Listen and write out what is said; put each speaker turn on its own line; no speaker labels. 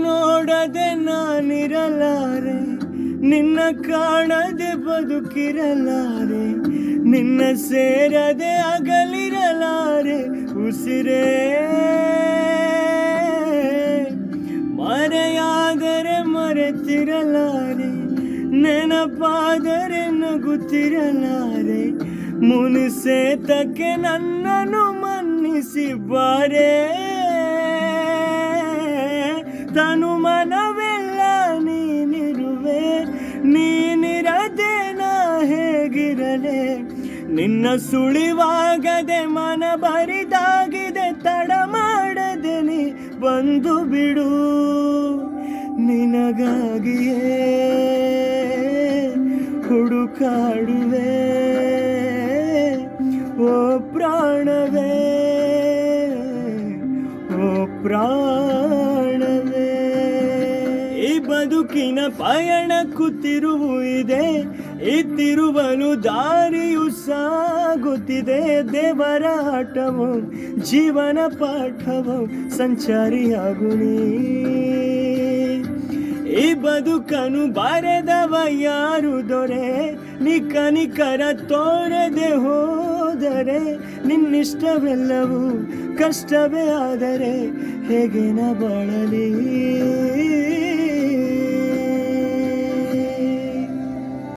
ನೋಡದೆ ನಾನಿರಲಾರೆ, ನಿನ್ನ ಕಾಣದೆ ಬದುಕಿರಲಾರೆ, ನಿನ್ನ ಸೇರದೆ ಅಗಲಿರಲಾರೆ ಉಸಿರೇ. ಮರೆಯಾದರೆ ಮರೆತಿರಲಾರೆ, ನೆನಪಾದರೆ ನಗುತ್ತಿರಲಾರೆ, ಮುನಿಸೇತಕ್ಕೆ ನನ್ನನ್ನು ಮನ್ನಿಸಿ ಬಾರೆ. ತನು ಮನವೆಲ್ಲ ನೀನಿರುವೆ, ನೀನಿರದೆ ನಾ ಹೇಗಿರಲೆ. ನಿನ್ನ ಸುಳಿವಾಗದೆ ಮನ ಬರಿದಾಗಿದೆ, ತಡ ಮಾಡದೆ ನೀ ಬಂದು ಬಿಡು. ನಿನಗಾಗಿಯೇ ಹುಡುಕಾಡುವೆ ಓ ಪ್ರಾಣವೇ, ಓ ಪ್ರಾಣವೇ. ಈ ಬದುಕಿನ ಪಯಣಕ್ಕೂ ತಿರುವು ಇದೆ, ಈ ತಿರುವಲು ದಾರಿಯು ಸಾಗುತ್ತಿದೆ. ದೇವರ ಆಟವೋ ಜೀವನ ಪಾಠವೋ ಸಂಚಾರಿಯಾಗು ನೀ. ಈ ಬದುಕನು ಬರೆದವ ಯಾರು ದೊರೆ, ನೀ ಕನಿಕರ ತೋರದೆ ಹೋದರೆ. ನಿನ್ನಿಷ್ಟವೆಲ್ಲವೂ ಕಷ್ಟವೇ ಆದರೆ ಹೇಗೆ ನ ಬಾಳಲಿ.